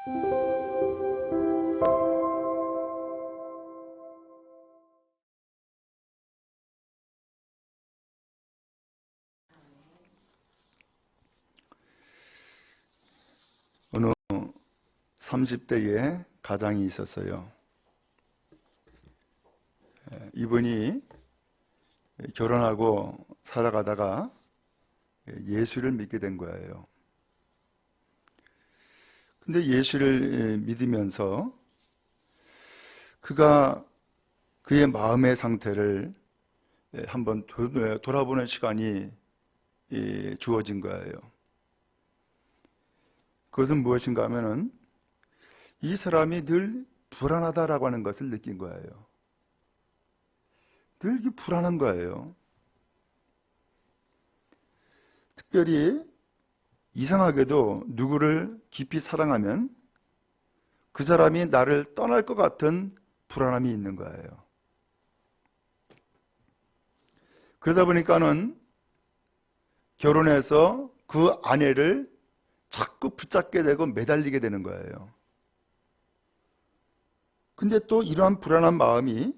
어느 30대의 가장이 있었어요. 이분이 결혼하고 살아가다가 예수를 믿게 된 거예요. 근데 예수를 믿으면서 그가 그의 마음의 상태를 한번 돌아보는 시간이 주어진 거예요. 그것은 무엇인가 하면은 이 사람이 늘 불안하다라고 하는 것을 느낀 거예요. 늘 불안한 거예요. 특별히 이상하게도 누구를 깊이 사랑하면 그 사람이 나를 떠날 것 같은 불안함이 있는 거예요. 그러다 보니까는 결혼해서 그 아내를 자꾸 붙잡게 되고 매달리게 되는 거예요. 근데 또 이러한 불안한 마음이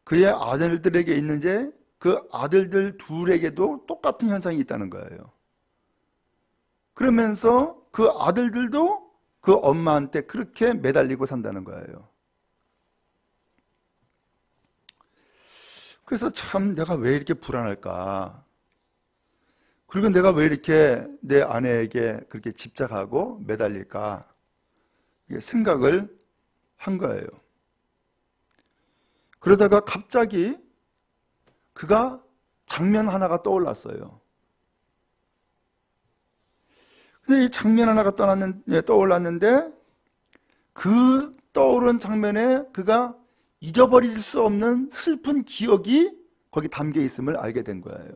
그의 아들들에게 있는지 그 아들들 둘에게도 똑같은 현상이 있다는 거예요. 그러면서 그 아들들도 그 엄마한테 그렇게 매달리고 산다는 거예요. 그래서 참 내가 왜 이렇게 불안할까? 그리고 내가 왜 이렇게 내 아내에게 그렇게 집착하고 매달릴까? 생각을 한 거예요. 그러다가 갑자기 그가 장면 하나가 떠올랐어요. 근데 이 장면 하나가 떠올랐는데 그 떠오른 장면에 그가 잊어버릴 수 없는 슬픈 기억이 거기 담겨 있음을 알게 된 거예요.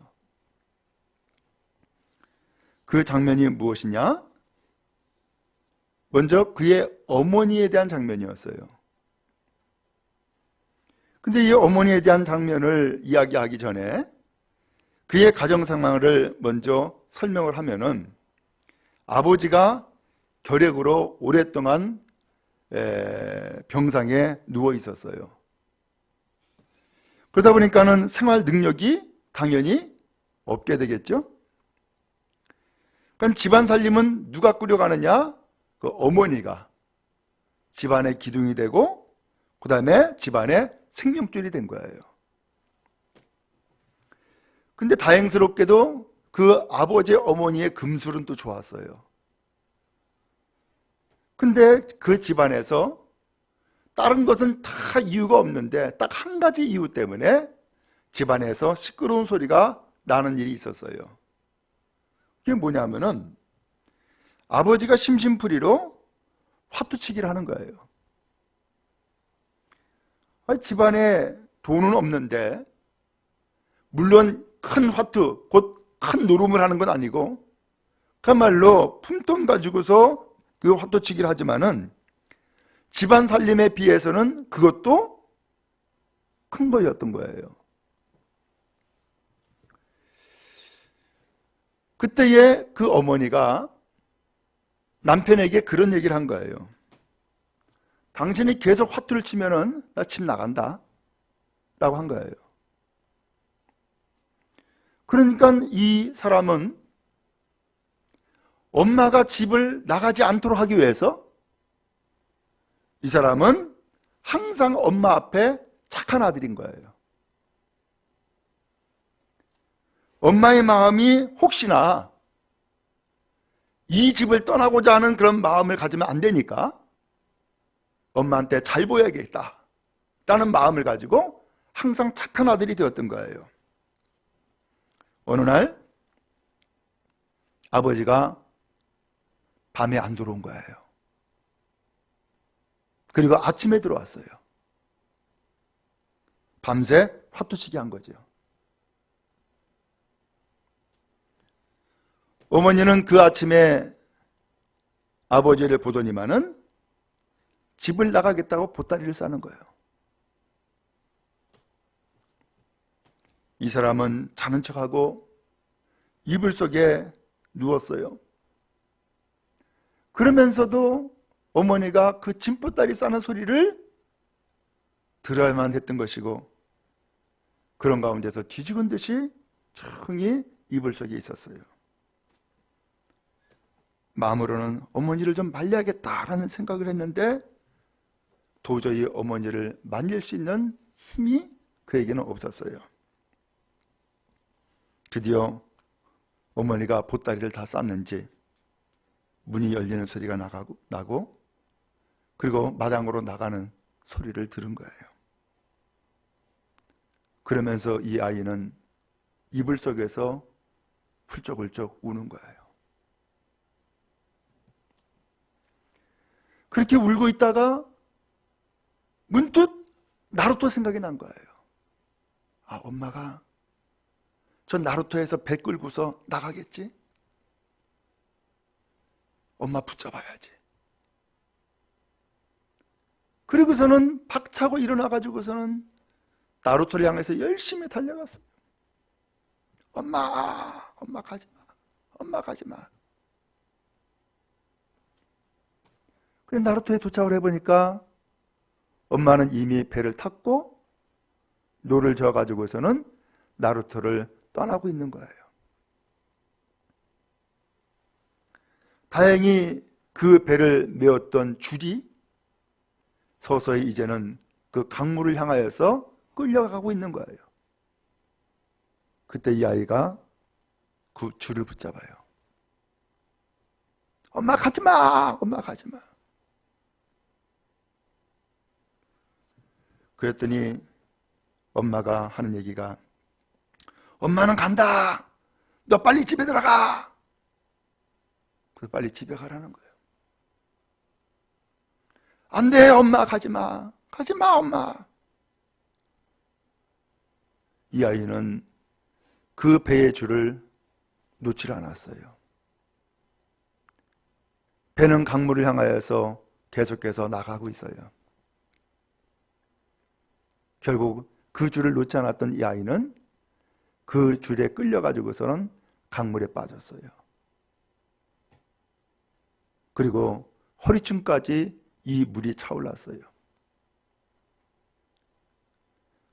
그 장면이 무엇이냐? 먼저 그의 어머니에 대한 장면이었어요. 근데 이 어머니에 대한 장면을 이야기하기 전에 그의 가정 상황을 먼저 설명을 하면은 아버지가 결핵으로 오랫동안 병상에 누워 있었어요. 그러다 보니까는 생활 능력이 당연히 없게 되겠죠. 그러니까 집안 살림은 누가 꾸려가느냐? 그 어머니가 집안의 기둥이 되고 그 다음에 집안의 생명줄이 된 거예요. 근데 다행스럽게도 그 아버지 어머니의 금술은 또 좋았어요. 근데 그 집안에서 다른 것은 다 이유가 없는데 딱 한 가지 이유 때문에 집안에서 시끄러운 소리가 나는 일이 있었어요. 그게 뭐냐면은 아버지가 심심풀이로 화투치기를 하는 거예요. 집안에 돈은 없는데 물론 큰 화투, 곧 큰 노름을 하는 건 아니고 그야말로 품돈 가지고서 그 화투치기를 하지만은 집안 살림에 비해서는 그것도 큰 거였던 거예요. 그때에 그 어머니가 남편에게 그런 얘기를 한 거예요. 당신이 계속 화투를 치면은 나 집 나간다 라고 한 거예요. 그러니까 이 사람은 엄마가 집을 나가지 않도록 하기 위해서 이 사람은 항상 엄마 앞에 착한 아들인 거예요. 엄마의 마음이 혹시나 이 집을 떠나고자 하는 그런 마음을 가지면 안 되니까 엄마한테 잘 보여야겠다 라는 마음을 가지고 항상 착한 아들이 되었던 거예요. 어느 날 아버지가 밤에 안 들어온 거예요. 그리고 아침에 들어왔어요. 밤새 화투치기 한 거죠. 어머니는 그 아침에 아버지를 보더니만은 집을 나가겠다고 보따리를 싸는 거예요. 이 사람은 자는 척하고 이불 속에 누웠어요. 그러면서도 어머니가 그 진보다리 싸는 소리를 들어야만 했던 것이고, 그런 가운데서 뒤죽은 듯이 조용히 이불 속에 있었어요. 마음으로는 어머니를 좀 말려야겠다라는 생각을 했는데 도저히 어머니를 만질 수 있는 힘이 그에게는 없었어요. 드디어 어머니가 보따리를 다 쌌는지 문이 열리는 소리가 나고 그리고 마당으로 나가는 소리를 들은 거예요. 그러면서 이 아이는 이불 속에서 훌쩍훌쩍 우는 거예요. 그렇게 울고 있다가 문득 나루토 생각이 난 거예요. 아, 엄마가 저 나루토에서 배 끌고서 나가겠지? 엄마 붙잡아야지. 그리고서는 박차고 일어나가지고서는 나루토를 향해서 열심히 달려갔어요. 엄마, 엄마 가지마. 엄마 가지마. 근데 나루토에 도착을 해보니까 엄마는 이미 배를 탔고 노를 저어가지고서는 나루토를 떠나고 있는 거예요. 다행히 그 배를 메었던 줄이 서서히 이제는 그 강물을 향하여서 끌려가고 있는 거예요. 그때 이 아이가 그 줄을 붙잡아요. 엄마 가지마! 엄마 가지마! 그랬더니 엄마가 하는 얘기가 엄마는 간다! 너 빨리 집에 들어가! 그래서 빨리 집에 가라는 거예요. 안 돼, 엄마 가지마! 가지마, 엄마! 이 아이는 그 배의 줄을 놓지 않았어요. 배는 강물을 향하여서 계속해서 나가고 있어요. 결국 그 줄을 놓지 않았던 이 아이는 그 줄에 끌려가지고서는 강물에 빠졌어요. 그리고 허리춤까지 이 물이 차올랐어요.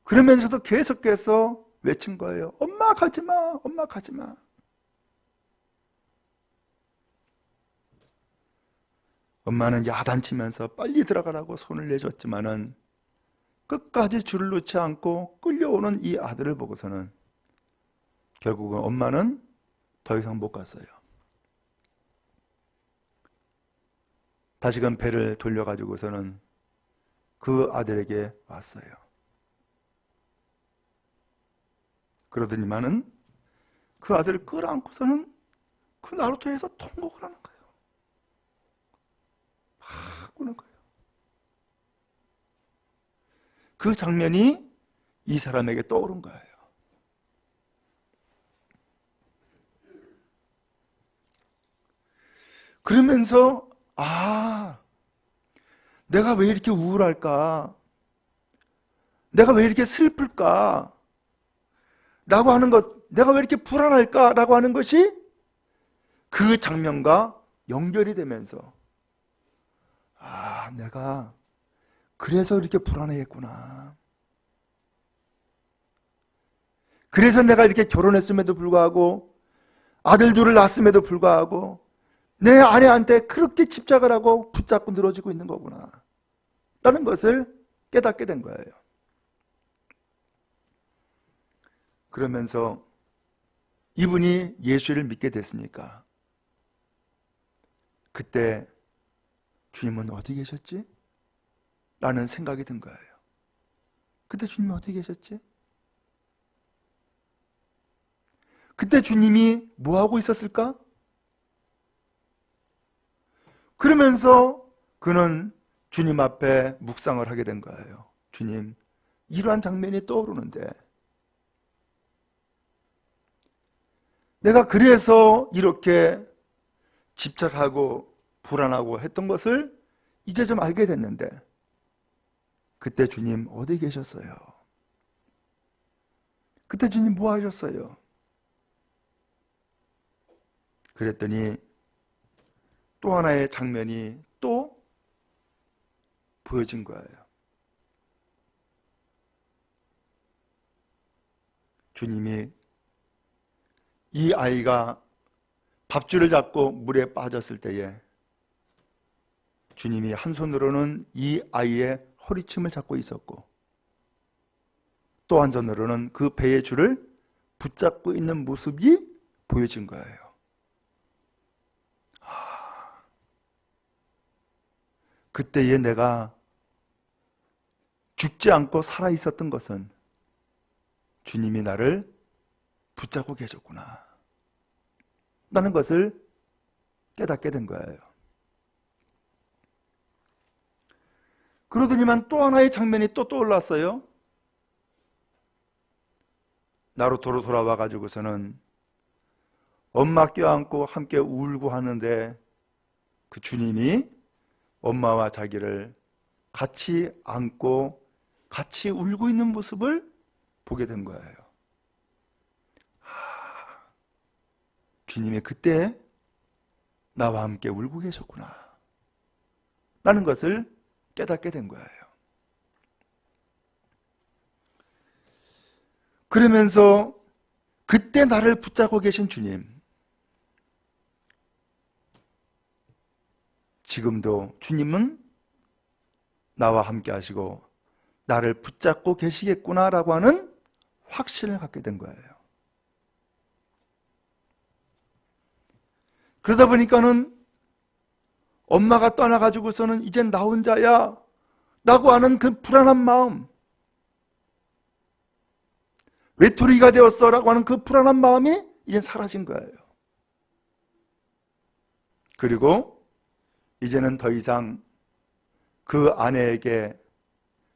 그러면서도 계속해서 외친 거예요. 엄마 가지마, 엄마 가지마. 엄마는 야단치면서 빨리 들어가라고 손을 내줬지만은 끝까지 줄을 놓지 않고 끌려오는 이 아들을 보고서는 결국은 엄마는 더 이상 못 갔어요. 다시금 배를 돌려가지고서는 그 아들에게 왔어요. 그러더니만은 그 아들을 끌어안고서는 그 나루토에서 통곡을 하는 거예요. 막 우는 거예요. 그 장면이 이 사람에게 떠오른 거예요. 그러면서 내가 왜 이렇게 우울할까? 내가 왜 이렇게 슬플까? 라고 하는 것, 내가 왜 이렇게 불안할까? 라고 하는 것이 그 장면과 연결이 되면서 내가 그래서 이렇게 불안해했구나. 그래서 내가 이렇게 결혼했음에도 불구하고 아들 둘을 낳았음에도 불구하고 내 아내한테 그렇게 집착을 하고 붙잡고 늘어지고 있는 거구나 라는 것을 깨닫게 된 거예요. 그러면서 이분이 예수를 믿게 됐으니까 그때 주님은 어디 계셨지? 라는 생각이 든 거예요. 그때 주님이 어디 계셨지? 그때 주님이 뭐 하고 있었을까? 그러면서 그는 주님 앞에 묵상을 하게 된 거예요. 주님, 이러한 장면이 떠오르는데 내가 그래서 이렇게 집착하고 불안하고 했던 것을 이제 좀 알게 됐는데 그때 주님 어디 계셨어요? 그때 주님 뭐 하셨어요? 그랬더니 또 하나의 장면이 또 보여진 거예요. 주님이 이 아이가 밥줄을 잡고 물에 빠졌을 때에 주님이 한 손으로는 이 아이의 허리춤을 잡고 있었고 또 한 손으로는 그 배의 줄을 붙잡고 있는 모습이 보여진 거예요. 그때에 내가 죽지 않고 살아 있었던 것은 주님이 나를 붙잡고 계셨구나 라는 것을 깨닫게 된 거예요. 그러더니만 또 하나의 장면이 또 떠올랐어요. 나루토로 돌아와 가지고서는 엄마 껴안고 함께 울고 하는데 그 주님이 엄마와 자기를 같이 안고 같이 울고 있는 모습을 보게 된 거예요. 주님이 그때 나와 함께 울고 계셨구나 라는 것을 깨닫게 된 거예요. 그러면서 그때 나를 붙잡고 계신 주님, 지금도 주님은 나와 함께 하시고 나를 붙잡고 계시겠구나라고 하는 확신을 갖게 된 거예요. 그러다 보니까는 엄마가 떠나가지고서는 이젠 나 혼자야 라고 하는 그 불안한 마음, 외톨이가 되었어 라고 하는 그 불안한 마음이 이젠 사라진 거예요. 그리고 이제는 더 이상 그 아내에게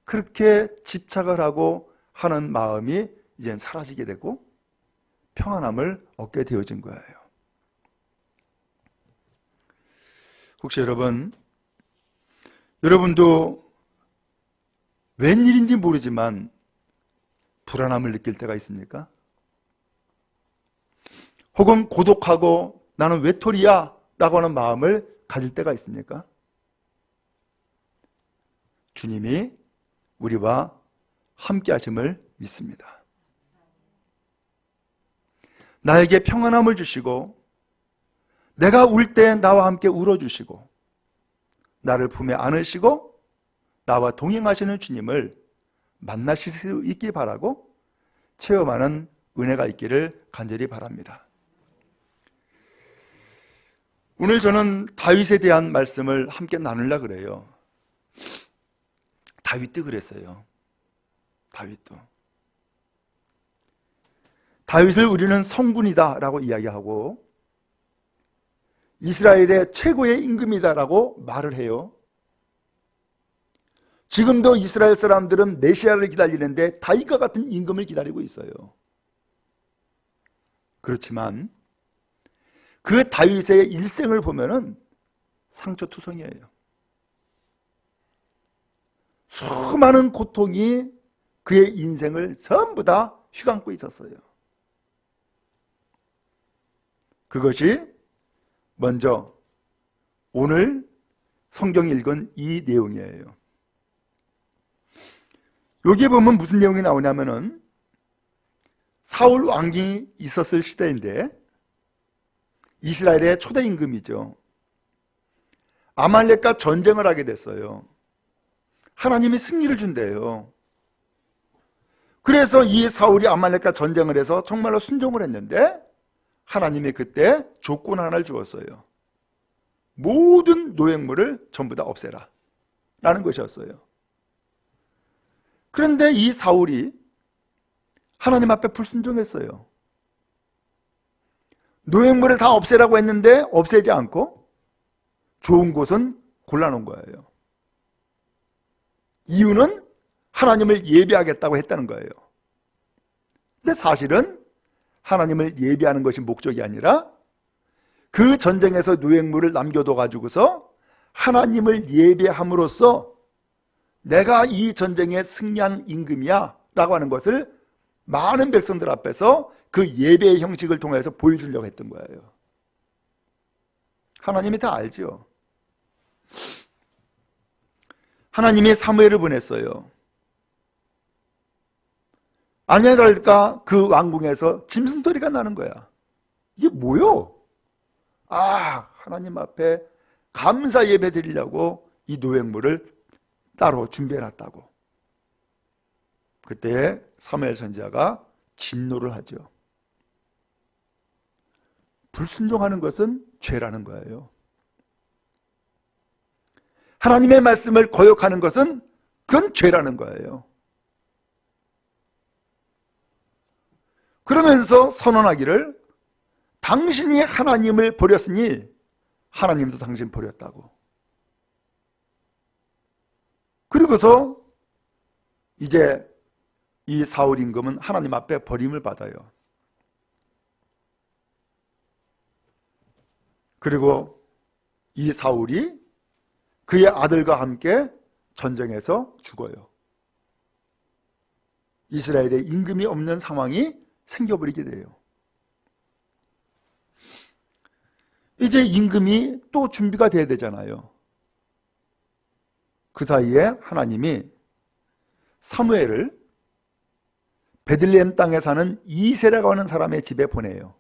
그렇게 집착을 하고 하는 마음이 이젠 사라지게 되고 평안함을 얻게 되어진 거예요. 혹시 여러분도 웬일인지 모르지만 불안함을 느낄 때가 있습니까? 혹은 고독하고 나는 외톨이야 라고 하는 마음을 가질 때가 있습니까? 주님이 우리와 함께 하심을 믿습니다. 나에게 평안함을 주시고 내가 울 때 나와 함께 울어주시고 나를 품에 안으시고 나와 동행하시는 주님을 만나실 수 있기 바라고 체험하는 은혜가 있기를 간절히 바랍니다. 오늘 저는 다윗에 대한 말씀을 함께 나누려고 그래요. 다윗도 그랬어요. 다윗을 우리는 성군이다 라고 이야기하고 이스라엘의 최고의 임금이다라고 말을 해요. 지금도 이스라엘 사람들은 메시아를 기다리는데 다윗과 같은 임금을 기다리고 있어요. 그렇지만 그 다윗의 일생을 보면은 상처투성이에요. 수많은 고통이 그의 인생을 전부 다 휘감고 있었어요. 그것이 먼저 오늘 성경 읽은 이 내용이에요. 여기에 보면 무슨 내용이 나오냐면은 사울 왕이 있었을 시대인데 이스라엘의 초대 임금이죠. 아말렉과 전쟁을 하게 됐어요. 하나님이 승리를 준대요. 그래서 이 사울이 아말렉과 전쟁을 해서 정말로 순종을 했는데 하나님이 그때 조건 하나를 주었어요. 모든 노획물을 전부 다 없애라 라는 것이었어요. 그런데 이 사울이 하나님 앞에 불순종했어요. 노획물을 다 없애라고 했는데 없애지 않고 좋은 곳은 골라놓은 거예요. 이유는 하나님을 예배하겠다고 했다는 거예요. 근데 사실은 하나님을 예배하는 것이 목적이 아니라 그 전쟁에서 노획물을 남겨둬 가지고서 하나님을 예배함으로써 내가 이 전쟁에 승리한 임금이야 라고 하는 것을 많은 백성들 앞에서 그 예배의 형식을 통해서 보여주려고 했던 거예요. 하나님이 다 알죠. 하나님이 사무엘을 보냈어요. 아니랄까 그 왕궁에서 짐승 소리가 나는 거야. 이게 뭐요? 하나님 앞에 감사 예배 드리려고 이 노획물을 따로 준비해놨다고. 그때 사무엘 선지자가 진노를 하죠. 불순종하는 것은 죄라는 거예요. 하나님의 말씀을 거역하는 것은 그건 죄라는 거예요. 그러면서 선언하기를 당신이 하나님을 버렸으니 하나님도 당신 버렸다고. 그리고서 이제 이 사울 임금은 하나님 앞에 버림을 받아요. 그리고 이 사울이 그의 아들과 함께 전쟁에서 죽어요. 이스라엘에 임금이 없는 상황이 생겨버리게 돼요. 이제 임금이 또 준비가 돼야 되잖아요. 그 사이에 하나님이 사무엘을 베들레헴 땅에 사는 이새라고 하는 사람의 집에 보내요.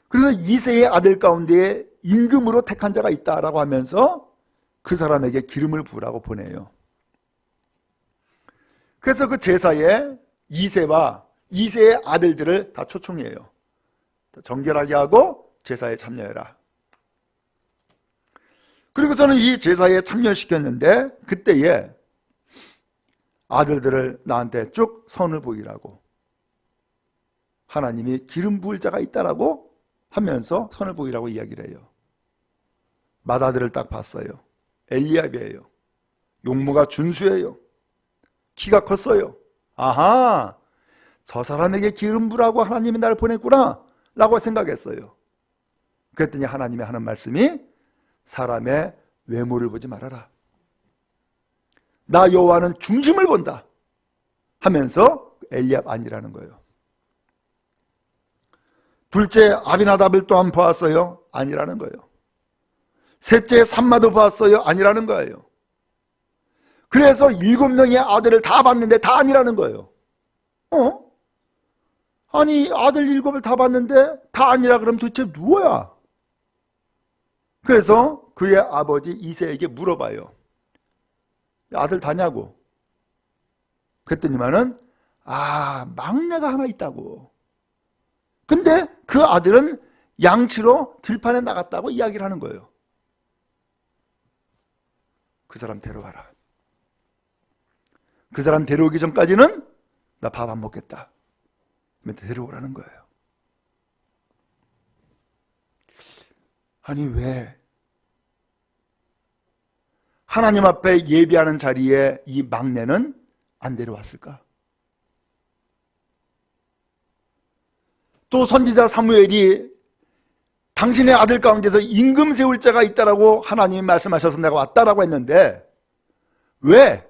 그래서 이새의 아들 가운데에 임금으로 택한 자가 있다라고 하면서 그 사람에게 기름을 부으라고 보내요. 그래서 그 제사에 이새와 이새의 아들들을 다 초청해요. 정결하게 하고 제사에 참여해라. 그리고서는 이 제사에 참여시켰는데 그때에 아들들을 나한테 쭉 선을 보이라고, 하나님이 기름 부을 자가 있다라고 하면서 선을 보이라고 이야기를 해요. 맏아들을 딱 봤어요. 엘리압이에요. 용모가 준수해요. 키가 컸어요. 아하, 저 사람에게 기름 부라고 하나님이 나를 보냈구나 라고 생각했어요. 그랬더니 하나님이 하는 말씀이 사람의 외모를 보지 말아라. 나 여호와는 중심을 본다 하면서 엘리압 아니라는 거예요. 둘째 아비나답을 또한 보았어요. 아니라는 거예요. 셋째 삼마도 보았어요. 아니라는 거예요. 그래서 7명의 아들을 다 봤는데 다 아니라는 거예요. 아니 아들 7을 다 봤는데 다 아니라 그러면 도대체 누구야? 그래서 그의 아버지 이새에게 물어봐요. 아들 다냐고. 그랬더니만은 막내가 하나 있다고. 근데 그 아들은 양치로 들판에 나갔다고 이야기를 하는 거예요. 그 사람 데려와라. 그 사람 데려오기 전까지는 나 밥 안 먹겠다. 데려오라는 거예요. 아니 왜 하나님 앞에 예배하는 자리에 이 막내는 안 데려왔을까? 또 선지자 사무엘이 당신의 아들 가운데서 임금 세울 자가 있다라고 하나님이 말씀하셔서 내가 왔다라고 했는데 왜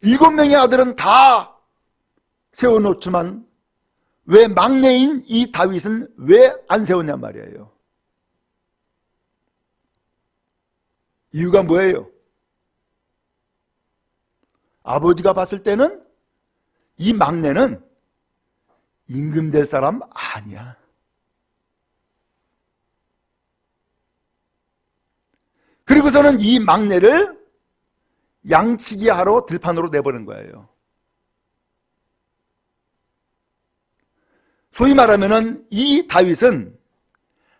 7명의 아들은 다 세워놓지만 왜 막내인 이 다윗은 왜 안 세웠냔 말이에요. 이유가 뭐예요? 아버지가 봤을 때는 이 막내는 임금 될 사람 아니야. 그리고서는 이 막내를 양치기 하러 들판으로 내보낸 거예요. 소위 말하면은 이 다윗은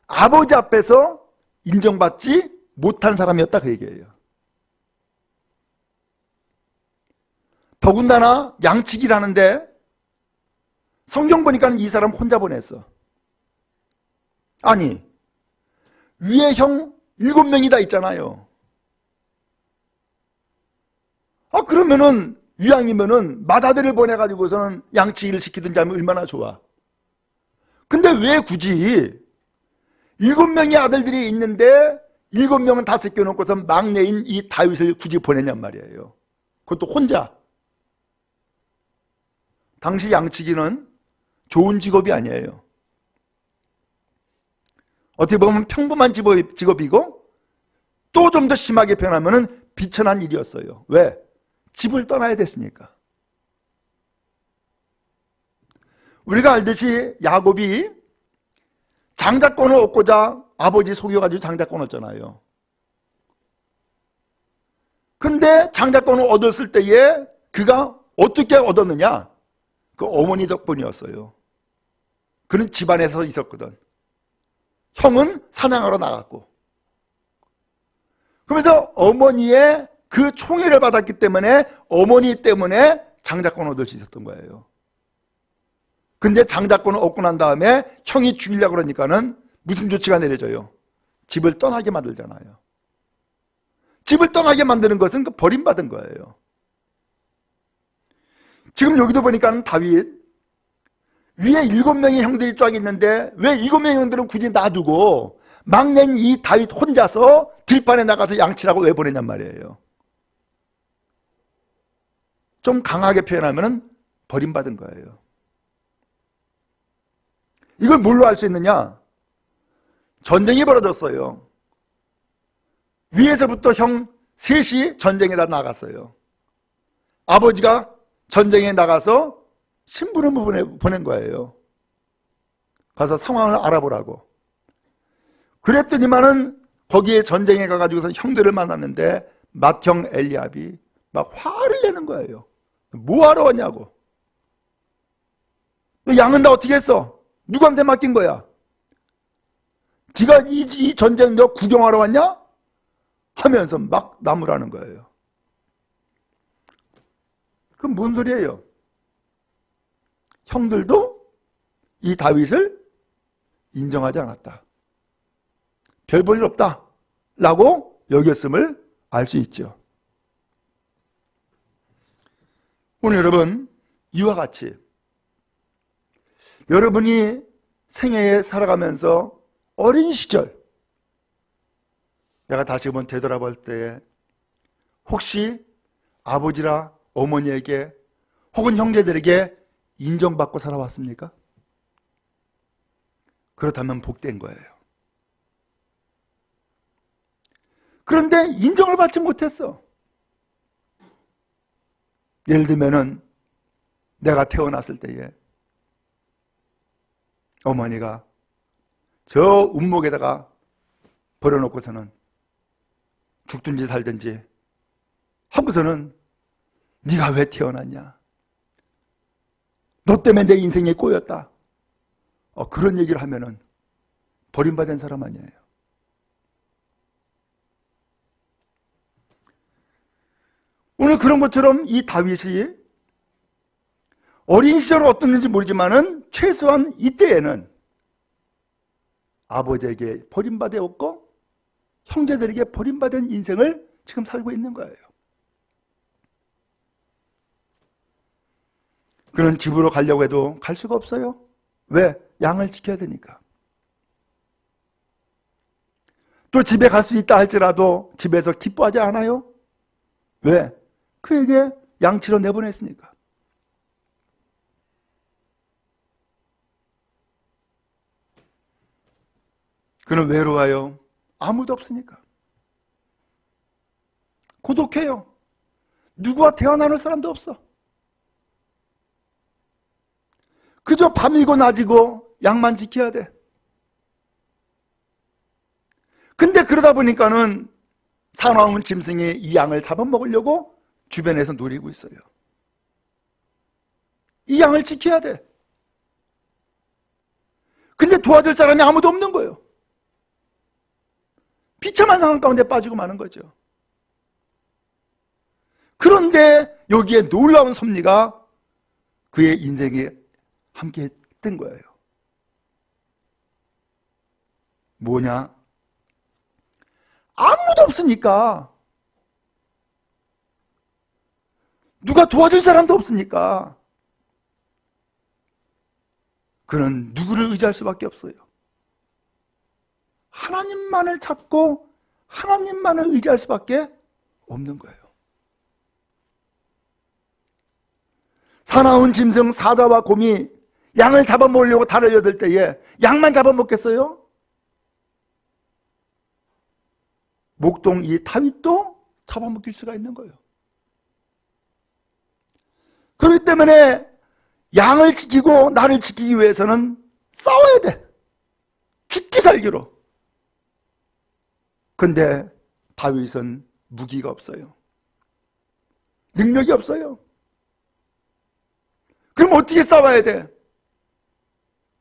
아버지 앞에서 인정받지 못한 사람이었다 그 얘기예요. 더군다나 양치기를 하는데 성경 보니까 이 사람 혼자 보냈어. 아니 위에 형 7명이 다 있잖아요. 그러면은 이왕이면은 맏아들을 보내가지고서는 양치기를 시키든지 하면 얼마나 좋아. 근데 왜 굳이 7명의 아들들이 있는데 7명은 다 제껴놓고서 막내인 이 다윗을 굳이 보냈냔 말이에요. 그것도 혼자. 당시 양치기는 좋은 직업이 아니에요. 어떻게 보면 평범한 직업이고 또 좀 더 심하게 표현하면 비천한 일이었어요. 왜? 집을 떠나야 됐으니까. 우리가 알듯이 야곱이 장자권을 얻고자 아버지 속여가지고 장자권을 얻잖아요. 근데 장자권을 얻었을 때에 그가 어떻게 얻었느냐? 그 어머니 덕분이었어요. 그는 집안에서 있었거든. 형은 사냥하러 나갔고. 그러면서 어머니의 그 총애를 받았기 때문에 어머니 때문에 장자권을 얻을 수 있었던 거예요. 근데 장자권을 얻고 난 다음에 형이 죽이려고 그러니까는 무슨 조치가 내려져요? 집을 떠나게 만들잖아요. 집을 떠나게 만드는 것은 그 버림받은 거예요. 지금 여기도 보니까 다윗 위에 7명의 형들이 쫙 있는데 왜 7명의 형들은 굳이 놔두고 막내인 이 다윗 혼자서 들판에 나가서 양치라고 왜 보냈냔 말이에요. 좀 강하게 표현하면 버림받은 거예요. 이걸 뭘로 알 수 있느냐? 전쟁이 벌어졌어요. 위에서부터 형 셋이 전쟁에다 나갔어요. 아버지가 전쟁에 나가서 신부를 보낸 거예요. 가서 상황을 알아보라고. 그랬더니만은 거기에 전쟁에 가가지고서 형들을 만났는데 맏형 엘리압이 막 화를 내는 거예요. 뭐하러 왔냐고. 너 양은 다 어떻게 했어? 누구한테 맡긴 거야? 네가 이 전쟁 너 구경하러 왔냐? 하면서 막 나무라는 거예요. 그럼 뭔 소리예요? 형들도 이 다윗을 인정하지 않았다. 별 볼 일 없다 라고 여겼음을 알 수 있죠. 오늘 여러분 이와 같이 여러분이 생애에 살아가면서 어린 시절 내가 다시 한번 되돌아볼 때에 혹시 아버지나 어머니에게 혹은 형제들에게 인정받고 살아왔습니까? 그렇다면 복된 거예요. 그런데 인정을 받지 못했어. 예를 들면은 내가 태어났을 때에 어머니가 저 운목에다가 버려놓고서는 죽든지 살든지 하고서는 네가 왜 태어났냐? 너 때문에 내 인생이 꼬였다. 그런 얘기를 하면은 버림받은 사람 아니에요. 오늘 그런 것처럼 이 다윗이 어린 시절 어땠는지 모르지만은 최소한 이때에는 아버지에게 버림받았고 형제들에게 버림받은 인생을 지금 살고 있는 거예요. 그는 집으로 가려고 해도 갈 수가 없어요. 왜? 양을 지켜야 되니까. 또 집에 갈 수 있다 할지라도 집에서 기뻐하지 않아요. 왜? 그에게 양치로 내보냈으니까. 그는 외로워요. 아무도 없으니까. 고독해요. 누구와 대화 나눌 사람도 없어. 그저 밤이고 낮이고 양만 지켜야 돼. 근데 그러다 보니까는 사나운 짐승이 이 양을 잡아먹으려고 주변에서 노리고 있어요. 이 양을 지켜야 돼. 근데 도와줄 사람이 아무도 없는 거예요. 비참한 상황 가운데 빠지고 마는 거죠. 그런데 여기에 놀라운 섭리가 그의 인생에 함께 했던 거예요. 뭐냐? 아무도 없으니까, 누가 도와줄 사람도 없으니까 그는 누구를 의지할 수밖에 없어요. 하나님만을 찾고 하나님만을 의지할 수밖에 없는 거예요. 사나운 짐승 사자와 곰이 양을 잡아먹으려고 달려들 때에 양만 잡아먹겠어요? 목동 이 다윗도 잡아먹힐 수가 있는 거예요. 그렇기 때문에 양을 지키고 나를 지키기 위해서는 싸워야 돼. 죽기 살기로. 근데 다윗은 무기가 없어요. 능력이 없어요. 그럼 어떻게 싸워야 돼?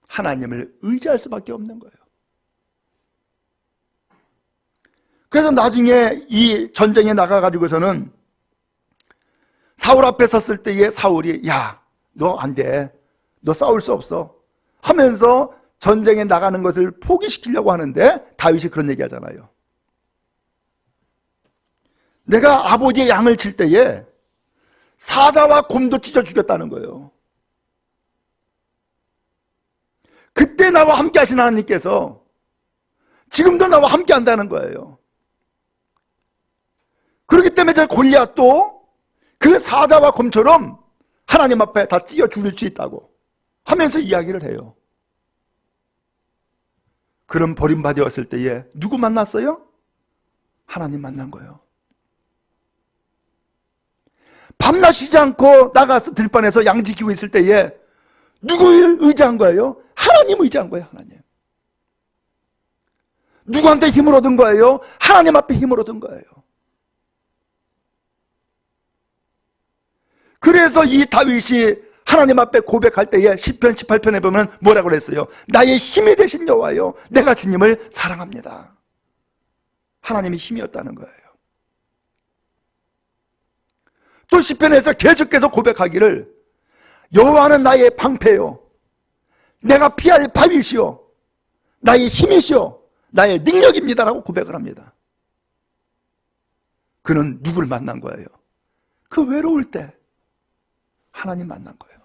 하나님을 의지할 수밖에 없는 거예요. 그래서 나중에 이 전쟁에 나가가지고서는 사울 앞에 섰을 때에 사울이 야, 너 안 돼. 너 싸울 수 없어. 하면서 전쟁에 나가는 것을 포기시키려고 하는데 다윗이 그런 얘기 하잖아요. 내가 아버지의 양을 칠 때에 사자와 곰도 찢어 죽였다는 거예요. 그때 나와 함께 하신 하나님께서 지금도 나와 함께 한다는 거예요. 그렇기 때문에 저 골리앗도 그 사자와 곰처럼 하나님 앞에 다 찢어 죽일 수 있다고 하면서 이야기를 해요. 그런 버림받았을 때에 누구 만났어요? 하나님 만난 거예요. 밤낮 쉬지 않고 나가서 들판에서 양 지키고 있을 때에 누구를 의지한 거예요? 하나님 의지한 거예요. 하나님. 누구한테 힘을 얻은 거예요? 하나님 앞에 힘을 얻은 거예요. 그래서 이 다윗이 하나님 앞에 고백할 때에 시편 18편에 보면 뭐라고 그랬어요? 나의 힘이 되신 여호와여, 내가 주님을 사랑합니다. 하나님이 힘이었다는 거예요. 또 시편에서 계속해서 고백하기를 여호와는 나의 방패요, 내가 피할 바위시요, 나의 힘이시요, 나의 능력입니다라고 고백을 합니다. 그는 누구를 만난 거예요? 그 외로울 때 하나님 만난 거예요.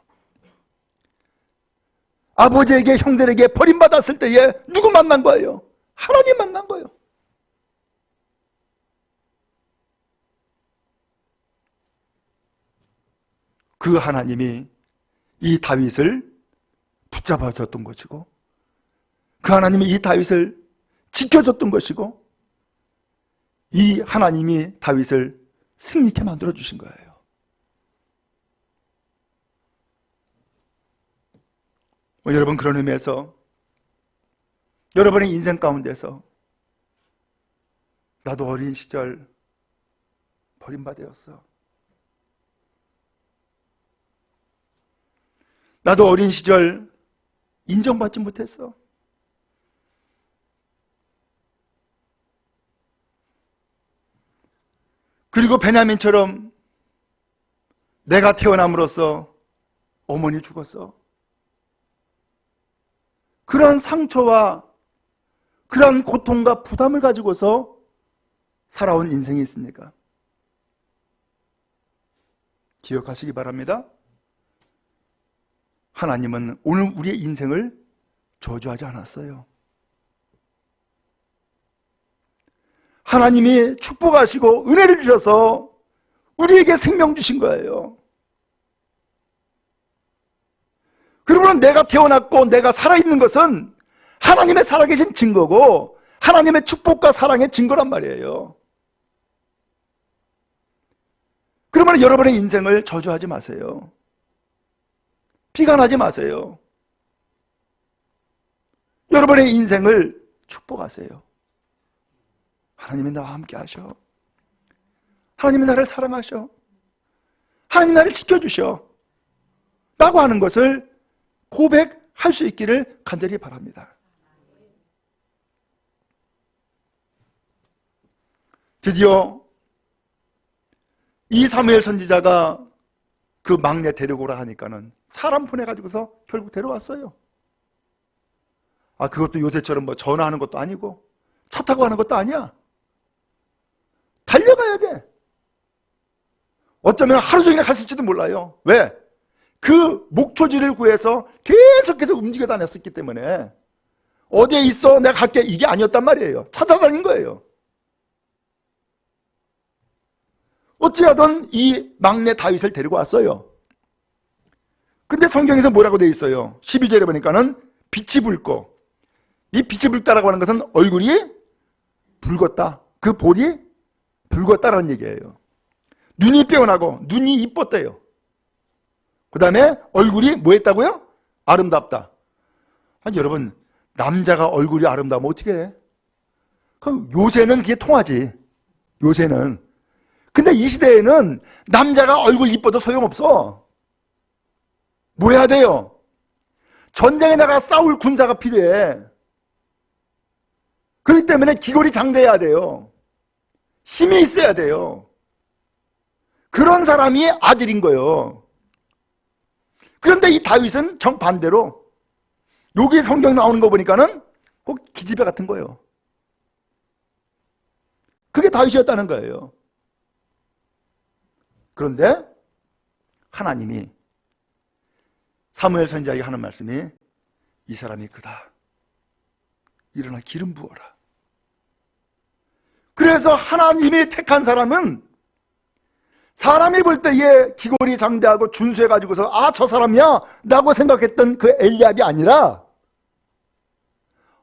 아버지에게 형들에게 버림받았을 때에 누구 만난 거예요? 하나님 만난 거예요. 그 하나님이 이 다윗을 붙잡아줬던 것이고, 그 하나님이 이 다윗을 지켜줬던 것이고, 이 하나님이 다윗을 승리케 만들어주신 거예요. 여러분, 그런 의미에서 여러분의 인생 가운데서 나도 어린 시절 버림받았어. 나도 어린 시절 인정받지 못했어. 그리고 베냐민처럼 내가 태어남으로써 어머니 죽었어. 그러한 상처와 그러한 고통과 부담을 가지고서 살아온 인생이 있습니까? 기억하시기 바랍니다. 하나님은 오늘 우리의 인생을 저주하지 않았어요. 하나님이 축복하시고 은혜를 주셔서 우리에게 생명 주신 거예요. 그러면 내가 태어났고 내가 살아있는 것은 하나님의 살아계신 증거고 하나님의 축복과 사랑의 증거란 말이에요. 그러면 여러분의 인생을 저주하지 마세요. 비관하지 마세요. 여러분의 인생을 축복하세요. 하나님이 나와 함께 하셔. 하나님이 나를 사랑하셔. 하나님이 나를 지켜주셔. 라고 하는 것을 고백할 수 있기를 간절히 바랍니다. 드디어 이 사무엘 선지자가 그 막내 데리고 오라 하니까는 사람 보내가지고서 결국 데려왔어요. 그것도 요새처럼 뭐 전화하는 것도 아니고 차 타고 가는 것도 아니야. 달려가야 돼. 어쩌면 하루 종일 갔을지도 몰라요. 왜? 그 목초지를 구해서 계속해서 움직여 다녔었기 때문에 어디에 있어? 내가 갈게. 이게 아니었단 말이에요. 찾아다닌 거예요. 어찌하든 이 막내 다윗을 데리고 왔어요. 근데 성경에서 뭐라고 되어 있어요? 12절에 보니까는 빛이 붉고, 이 빛이 붉다라고 하는 것은 얼굴이 붉었다, 그 볼이 붉었다라는 얘기예요. 눈이 빼어나고 눈이 이뻤대요. 그 다음에 얼굴이 뭐 했다고요? 아름답다. 아니 여러분, 남자가 얼굴이 아름다우면 어떻게 해? 그럼 요새는 그게 통하지. 요새는. 근데 이 시대에는 남자가 얼굴 이뻐도 소용없어. 뭐 해야 돼요? 전장에 나가 싸울 군사가 필요해. 그렇기 때문에 기골이 장대해야 돼요. 힘이 있어야 돼요. 그런 사람이 아들인 거예요. 그런데 이 다윗은 정반대로, 여기 성경 나오는 거 보니까는 꼭 기집애 같은 거예요. 그게 다윗이었다는 거예요. 그런데 하나님이 사무엘 선지자에게 하는 말씀이, 이 사람이 그다. 일어나 기름 부어라. 그래서 하나님이 택한 사람은 사람이 볼 때에 기골이 장대하고 준수해가지고서 아, 저 사람이야 라고 생각했던 그 엘리압이 아니라,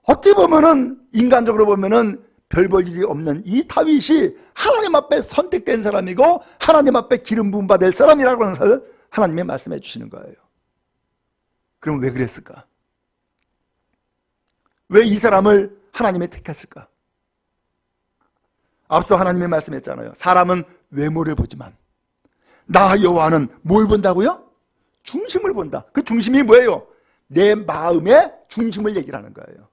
어찌 보면은 인간적으로 보면은 별 볼 일이 없는 이 다윗이 하나님 앞에 선택된 사람이고 하나님 앞에 기름 부음 받을 사람이라고 하는 것을 하나님이 말씀해 주시는 거예요. 그럼 왜 그랬을까? 왜 이 사람을 하나님이 택했을까? 앞서 하나님이 말씀했잖아요. 사람은 외모를 보지만 나 여호와는 뭘 본다고요? 중심을 본다. 그 중심이 뭐예요? 내 마음의 중심을 얘기를 하는 거예요.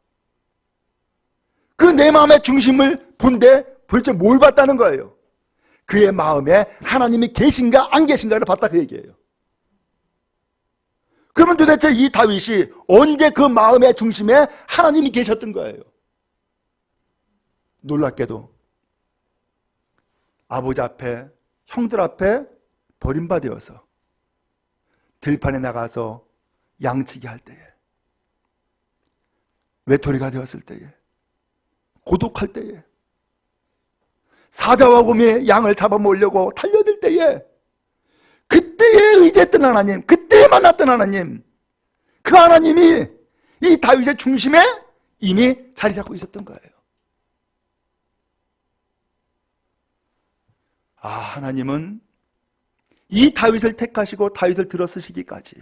그 내 마음의 중심을 본데 도대체 뭘 봤다는 거예요? 그의 마음에 하나님이 계신가 안 계신가를 봤다, 그 얘기예요. 그러면 도대체 이 다윗이 언제 그 마음의 중심에 하나님이 계셨던 거예요? 놀랍게도 아버지 앞에, 형들 앞에 버림받아서 들판에 나가서 양치기 할 때에, 외톨이가 되었을 때에, 고독할 때에, 사자와 곰이 양을 잡아먹으려고 달려들 때에, 그때에 의지했던 하나님, 그때에 만났던 하나님, 그 하나님이 이 다윗의 중심에 이미 자리 잡고 있었던 거예요. 아, 하나님은 이 다윗을 택하시고 다윗을 들어 쓰시기까지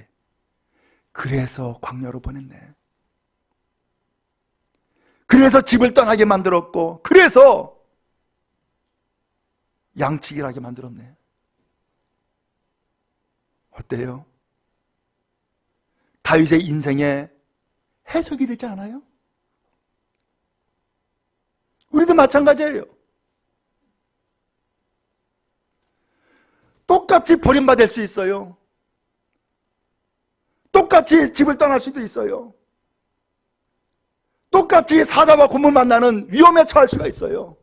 그래서 광야로 보냈네. 그래서 집을 떠나게 만들었고, 그래서 양치기를 하게 만들었네. 어때요? 다윗의 인생에 해석이 되지 않아요? 우리도 마찬가지예요. 똑같이 버림받을 수 있어요. 똑같이 집을 떠날 수도 있어요. 똑같이 사자와 곰을 만나는 위험에 처할 수가 있어요.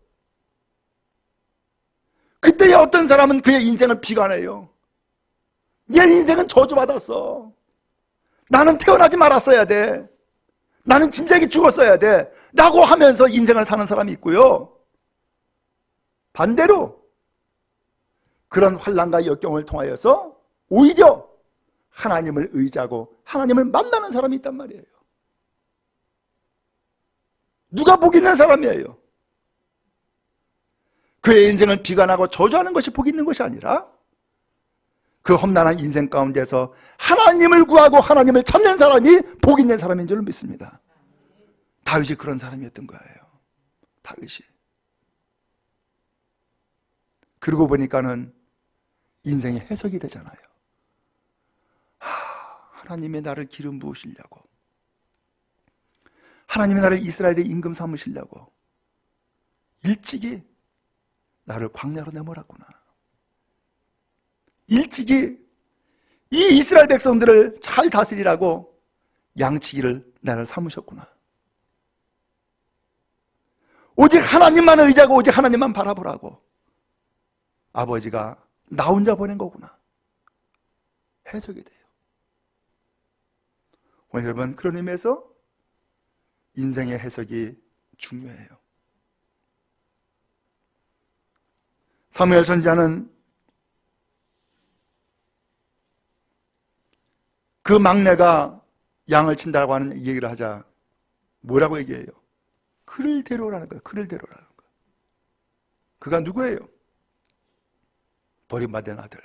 그때에 어떤 사람은 그의 인생을 비관해요. 내 인생은 저주받았어. 나는 태어나지 말았어야 돼. 나는 진작에 죽었어야 돼. 라고 하면서 인생을 사는 사람이 있고요. 반대로 그런 환난과 역경을 통하여서 오히려 하나님을 의지하고 하나님을 만나는 사람이 있단 말이에요. 누가 복 있는 사람이에요? 그의 인생을 비관하고 저주하는 것이 복 있는 것이 아니라 그 험난한 인생 가운데서 하나님을 구하고 하나님을 찾는 사람이 복 있는 사람인 줄 믿습니다. 다윗이 그런 사람이었던 거예요. 다윗이. 그러고 보니까는 인생의 해석이 되잖아요. 하나님의 나를 기름 부으시려고, 하나님의 나를 이스라엘의 임금 삼으시려고 일찍이 나를 광야로 내몰았구나. 일찍이 이 이스라엘 백성들을 잘 다스리라고 양치기를 나를 삼으셨구나. 오직 하나님만 의지하고 오직 하나님만 바라보라고 아버지가 나 혼자 보낸 거구나. 해석이 돼요. 오늘 여러분, 그런 의미에서 인생의 해석이 중요해요. 사무엘 선지자는 그 막내가 양을 친다고 하는 얘기를 하자 뭐라고 얘기해요? 그를 데려오라는 거예요. 그를 데려오라는 거예요. 그가 누구예요? 버림받은 아들,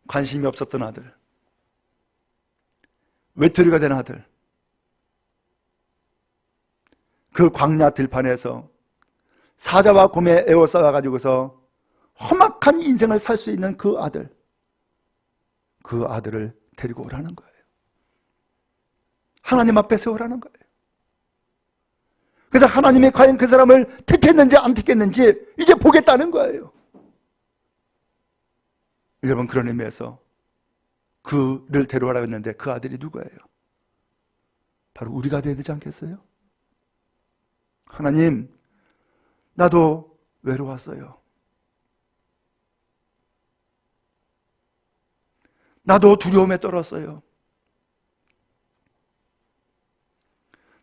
관심이 없었던 아들, 외톨이가 된 아들, 그 광야 들판에서 사자와 곰에 에워싸가지고서 험악한 인생을 살 수 있는 그 아들, 그 아들을 데리고 오라는 거예요. 하나님 앞에 세우라는 거예요. 그래서 하나님이 과연 그 사람을 택했는지 안 택했는지 이제 보겠다는 거예요. 여러분, 그런 의미에서 그를 데려오라고 했는데 그 아들이 누구예요? 바로 우리가 되어야 되지 않겠어요? 하나님, 나도 외로웠어요. 나도 두려움에 떨었어요.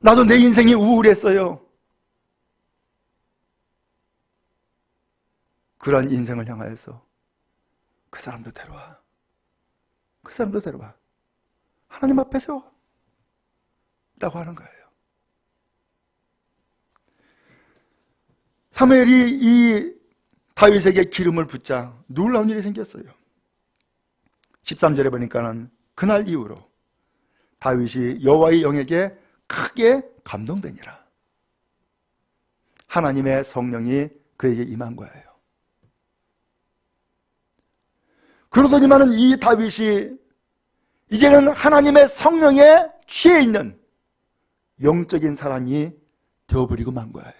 나도 내 인생이 우울했어요. 그러한 인생을 향하여서 그 사람도 데려와. 그 사람도 데려와. 하나님 앞에 세워. 라고 하는 거예요. 사무엘이 이 다윗에게 기름을 붓자 놀라운 일이 생겼어요. 13절에 보니까는 그날 이후로 다윗이 여호와의 영에게 크게 감동되니라. 하나님의 성령이 그에게 임한 거예요. 그러더니만은 이 다윗이 이제는 하나님의 성령에 취해 있는 영적인 사람이 되어버리고 만 거예요.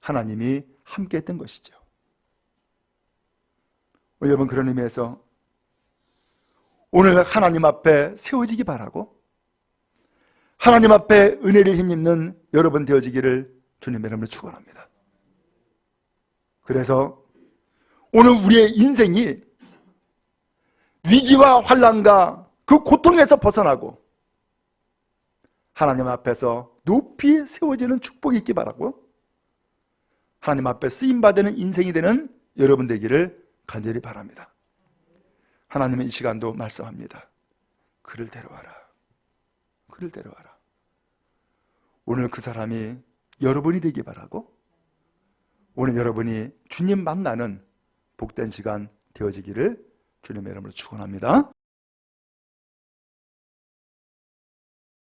하나님이 함께 했던 것이죠. 여러분, 그런 의미에서 오늘 하나님 앞에 세워지기 바라고 하나님 앞에 은혜를 힘입는 여러분 되어지기를 주님의 이름으로 축원합니다. 그래서 오늘 우리의 인생이 위기와 환난과 그 고통에서 벗어나고 하나님 앞에서 높이 세워지는 축복이 있기 바라고 하나님 앞에 쓰임받는 인생이 되는 여러분 되기를 간절히 바랍니다. 하나님은 이 시간도 말씀합니다. 그를 데려와라. 그를 데려와라. 오늘 그 사람이 여러분이 되기 바라고 오늘 여러분이 주님 만나는 복된 시간 되어지기를 주님의 이름으로 축원합니다.